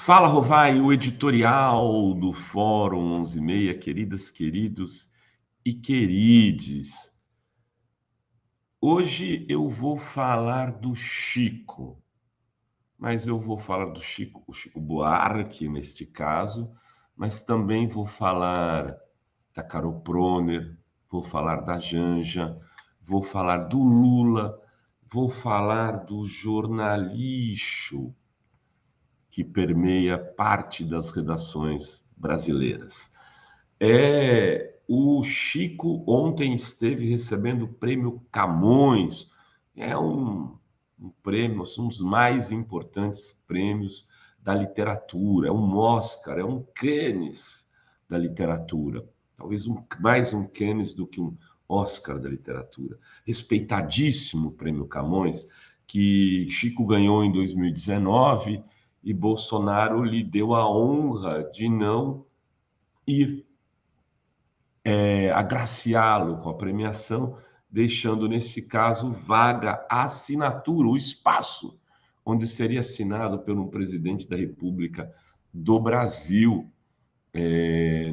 Fala, Rovai, o editorial do Fórum 11:30, queridas, queridos e querides. Hoje eu vou falar do Chico, mas eu vou falar do Chico, o Chico Buarque, neste caso, mas também vou falar da Carol Proner, vou falar da Janja, vou falar do Lula, vou falar do jornalixo que permeia parte das redações brasileiras. O Chico ontem esteve recebendo o prêmio Camões, um prêmio, um dos mais importantes prêmios da literatura, é um Oscar, é um Cannes da literatura, talvez mais um Cannes do que um Oscar da literatura. Respeitadíssimo o prêmio Camões, que Chico ganhou em 2019 e Bolsonaro lhe deu a honra de não ir agraciá-lo com a premiação, deixando, nesse caso, vaga a assinatura, o espaço onde seria assinado pelo presidente da República do Brasil,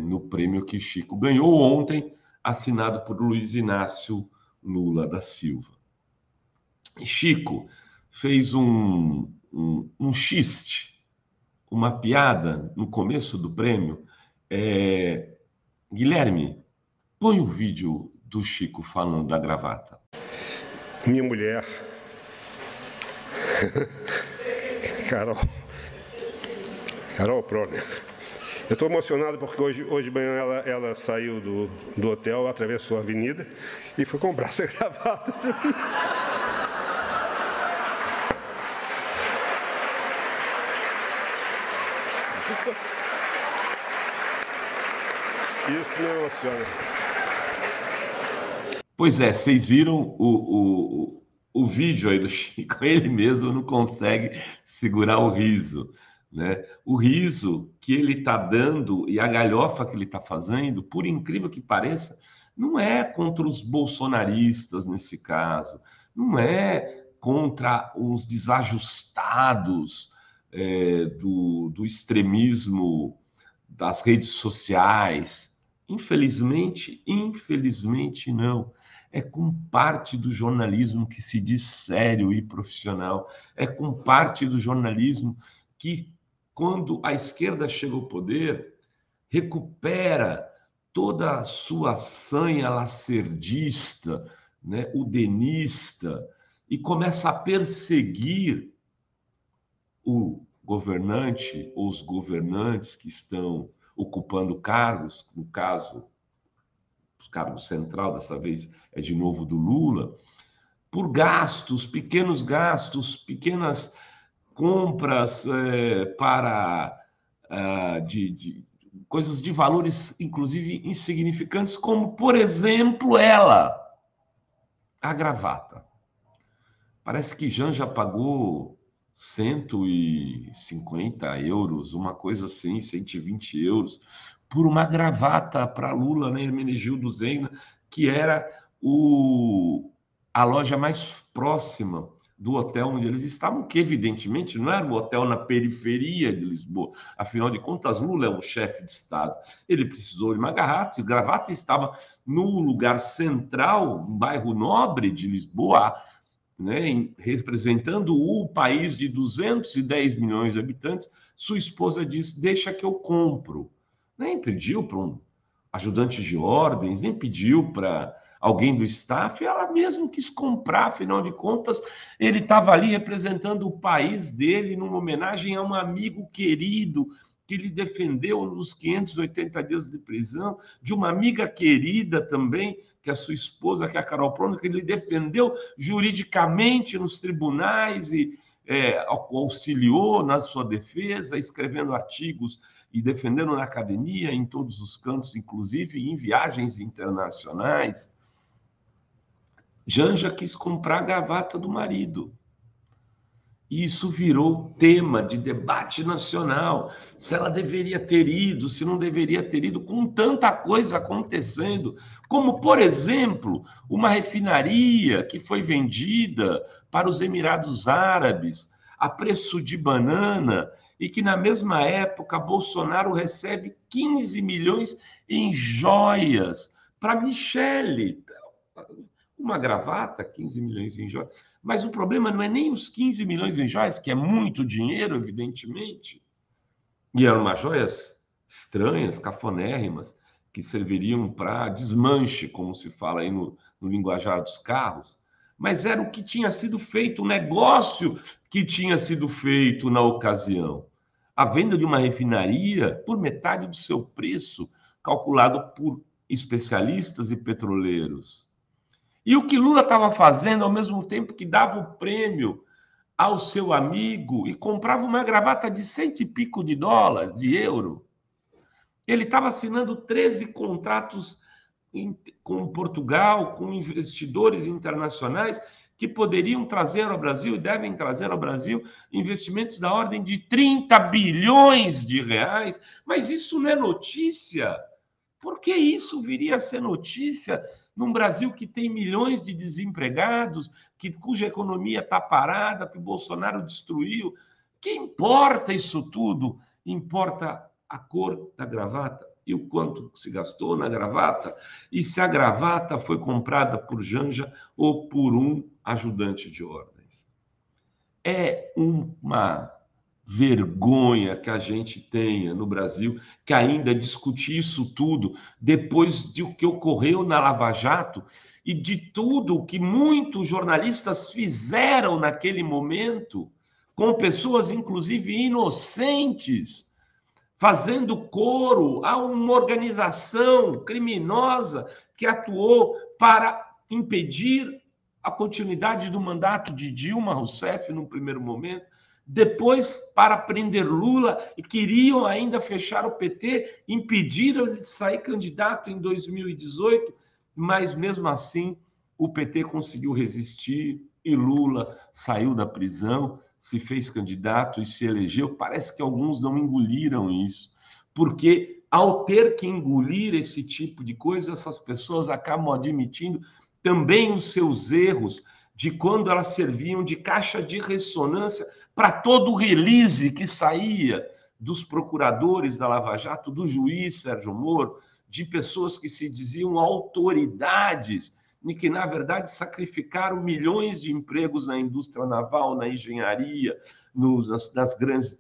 no prêmio que Chico ganhou ontem, assinado por Luiz Inácio Lula da Silva. Chico fez um xiste, uma piada no começo do prêmio. Guilherme, põe o vídeo do Chico falando da gravata. Minha mulher, Carol Proner. Eu estou emocionado porque hoje de manhã ela saiu do hotel, atravessou a avenida e foi comprar essa gravata. Isso me emociona. Pois é, vocês viram o vídeo aí do Chico, ele mesmo não consegue segurar o riso, né? O riso que ele está dando e a galhofa que ele está fazendo, por incrível que pareça, não é contra os bolsonaristas nesse caso, não é contra os desajustados do extremismo das redes sociais. Infelizmente não. É com parte do jornalismo que se diz sério e profissional. É com parte do jornalismo que, quando a esquerda chega ao poder, recupera toda a sua sanha lacerdista, né, udenista, e começa a perseguir o governante ou os governantes que estão ocupando cargos, no caso, o cargo central, dessa vez é de novo do Lula, por gastos, pequenas compras de coisas de valores, inclusive, insignificantes, como, por exemplo, a gravata. Parece que Janja pagou 150 euros, uma coisa assim, 120 euros, por uma gravata para Lula, né, Hermenegildo Zeyna, que era a loja mais próxima do hotel onde eles estavam, que evidentemente não era um hotel na periferia de Lisboa. Afinal de contas, Lula é um chefe de Estado. Ele precisou de uma gravata, estava no lugar central, um bairro nobre de Lisboa, né, representando o país de 210 milhões de habitantes. Sua esposa disse: deixa que eu compro. Nem pediu para um ajudante de ordens, nem pediu para alguém do staff, ela mesmo quis comprar. Afinal de contas, ele estava ali representando o país dele, numa homenagem a um amigo querido que lhe defendeu nos 580 dias de prisão, de uma amiga querida também, que é a sua esposa, que é a Carol Proner, que ele defendeu juridicamente nos tribunais e auxiliou na sua defesa, escrevendo artigos e defendendo na academia, em todos os cantos, inclusive em viagens internacionais. Janja quis comprar a gravata do marido. E isso virou tema de debate nacional. Se ela deveria ter ido, se não deveria ter ido, com tanta coisa acontecendo, como, por exemplo, uma refinaria que foi vendida para os Emirados Árabes. a preço de banana, e que na mesma época Bolsonaro recebe 15 milhões em joias para Michele. Uma gravata, 15 milhões em joias. Mas o problema não é nem os 15 milhões em joias, que é muito dinheiro, evidentemente, e eram umas joias estranhas, cafonérrimas, que serviriam para desmanche, como se fala aí no linguajar dos carros, mas era o que tinha sido feito, o negócio que tinha sido feito na ocasião. A venda de uma refinaria por metade do seu preço, calculado por especialistas e petroleiros. E o que Lula estava fazendo, ao mesmo tempo que dava o prêmio ao seu amigo e comprava uma gravata de cento e pico de dólar, de euro, ele estava assinando 13 contratos com Portugal, com investidores internacionais que poderiam trazer ao Brasil e devem trazer ao Brasil investimentos da ordem de 30 bilhões de reais. Mas isso não é notícia. Por que isso viria a ser notícia num Brasil que tem milhões de desempregados, cuja economia está parada, que o Bolsonaro destruiu? Que importa isso tudo? Importa a cor da gravata e o quanto se gastou na gravata e se a gravata foi comprada por Janja ou por um ajudante de ordens. É uma vergonha que a gente tenha no Brasil que ainda discutir isso tudo depois de o que ocorreu na Lava Jato e de tudo que muitos jornalistas fizeram naquele momento, com pessoas inclusive inocentes, fazendo coro a uma organização criminosa que atuou para impedir a continuidade do mandato de Dilma Rousseff no primeiro momento, depois para prender Lula e queriam ainda fechar o PT, impediram ele de sair candidato em 2018, mas mesmo assim o PT conseguiu resistir e Lula saiu da prisão, se fez candidato e se elegeu. Parece que alguns não engoliram isso, porque ao ter que engolir esse tipo de coisa, essas pessoas acabam admitindo também os seus erros de quando elas serviam de caixa de ressonância para todo o release que saía dos procuradores da Lava Jato, do juiz Sérgio Moro, de pessoas que se diziam autoridades e que, na verdade, sacrificaram milhões de empregos na indústria naval, na engenharia,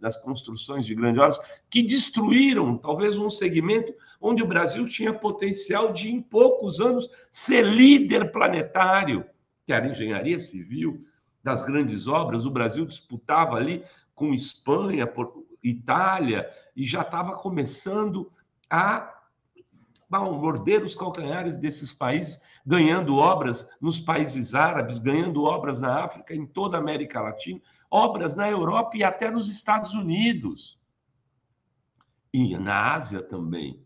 nas construções de grandes obras, que destruíram talvez um segmento onde o Brasil tinha potencial de, em poucos anos, ser líder planetário, que era a engenharia civil, das grandes obras. O Brasil disputava ali com Espanha, Itália, e já estava começando a morder os calcanhares desses países, ganhando obras nos países árabes, ganhando obras na África, em toda a América Latina, obras na Europa e até nos Estados Unidos. E na Ásia também.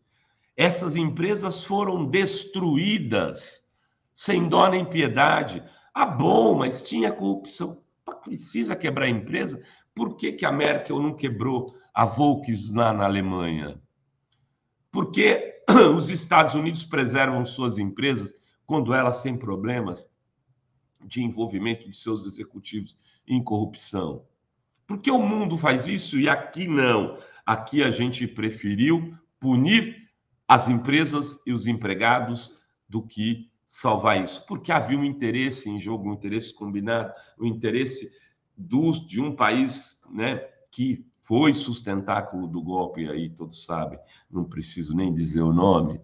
Essas empresas foram destruídas sem dó nem piedade. Ah, bom, mas tinha corrupção. Precisa quebrar a empresa? Por que a Merkel não quebrou a Volkswagen lá na Alemanha? Porque os Estados Unidos preservam suas empresas quando elas têm problemas de envolvimento de seus executivos em corrupção. Porque o mundo faz isso e aqui não. Aqui a gente preferiu punir as empresas e os empregados do que salvar isso. Porque havia um interesse em jogo, um interesse combinado, um interesse de um país, né, que foi sustentáculo do golpe, aí todos sabem, não preciso nem dizer o nome,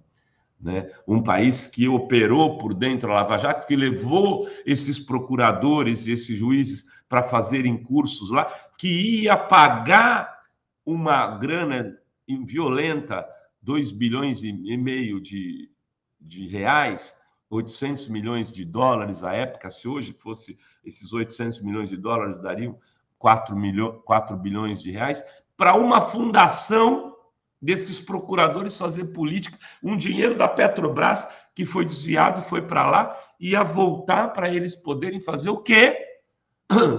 né? Um país que operou por dentro da Lava Jato, que levou esses procuradores e esses juízes para fazerem cursos lá, que ia pagar uma grana violenta, 2 bilhões e meio de reais, 800 milhões de dólares à época. Se hoje fosse esses 800 milhões de dólares, dariam 4 bilhões de reais, para uma fundação desses procuradores fazer política, um dinheiro da Petrobras que foi desviado, foi para lá, ia voltar para eles poderem fazer o quê?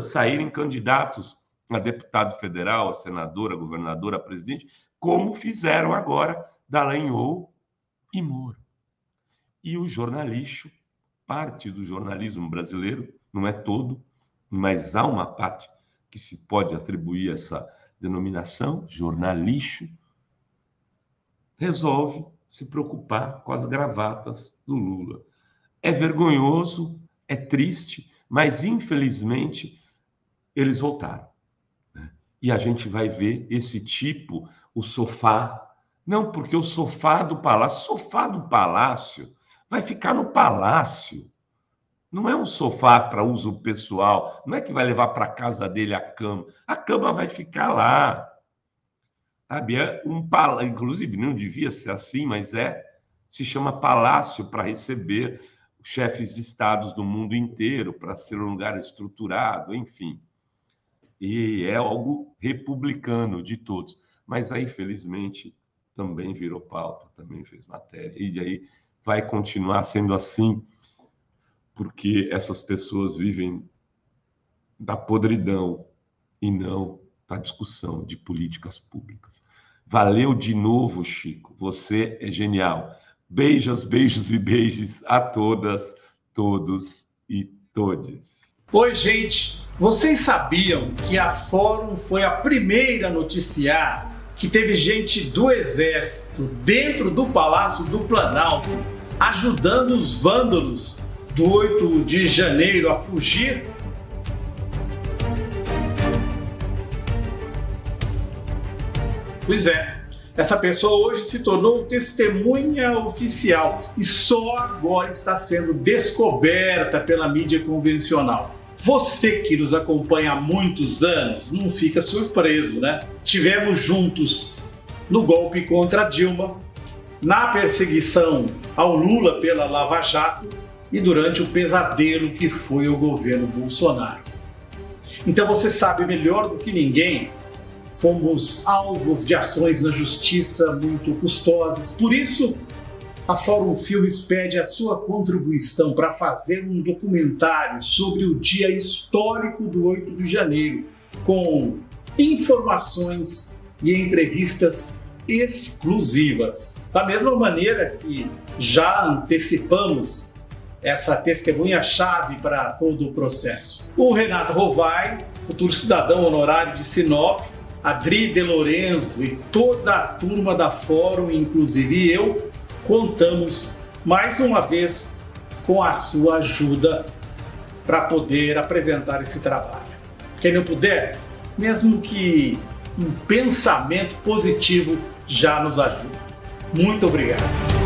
Saírem candidatos a deputado federal, a senador, a governador, a presidente, como fizeram agora Dallagnol e Moro. E o jornalismo, parte do jornalismo brasileiro, não é todo, mas há uma parte que se pode atribuir essa denominação, jornalixo, resolve se preocupar com as gravatas do Lula. É vergonhoso, é triste, mas infelizmente eles voltaram. E a gente vai ver esse tipo, o sofá. Não, porque o sofá do palácio vai ficar no palácio. Não é um sofá para uso pessoal, não é que vai levar para a casa dele a cama vai ficar lá. Sabe? É inclusive, não devia ser assim, mas se chama palácio para receber chefes de estados do mundo inteiro, para ser um lugar estruturado, enfim. E é algo republicano de todos. Mas aí, felizmente, também virou pauta, também fez matéria. E aí vai continuar sendo assim, porque essas pessoas vivem da podridão e não da discussão de políticas públicas. Valeu de novo, Chico. Você é genial. Beijos, beijos e beijos a todas, todos e todes. Oi, gente. Vocês sabiam que a Fórum foi a primeira a noticiar que teve gente do Exército dentro do Palácio do Planalto ajudando os vândalos do 8 de janeiro a fugir? Pois é, essa pessoa hoje se tornou testemunha oficial e só agora está sendo descoberta pela mídia convencional. Você que nos acompanha há muitos anos não fica surpreso, né? Tivemos juntos no golpe contra Dilma, na perseguição ao Lula pela Lava Jato e durante o pesadelo que foi o governo Bolsonaro. Então você sabe melhor do que ninguém, fomos alvos de ações na justiça muito custosas. Por isso, a Fórum Filmes pede a sua contribuição para fazer um documentário sobre o dia histórico do 8 de janeiro, com informações e entrevistas exclusivas. Da mesma maneira que já antecipamos essa testemunha-chave para todo o processo. O Renato Rovai, futuro cidadão honorário de Sinop, Adri De Lorenzo e toda a turma da Fórum, inclusive eu, contamos mais uma vez com a sua ajuda para poder apresentar esse trabalho. Quem não puder, mesmo que um pensamento positivo já nos ajuda. Muito obrigado.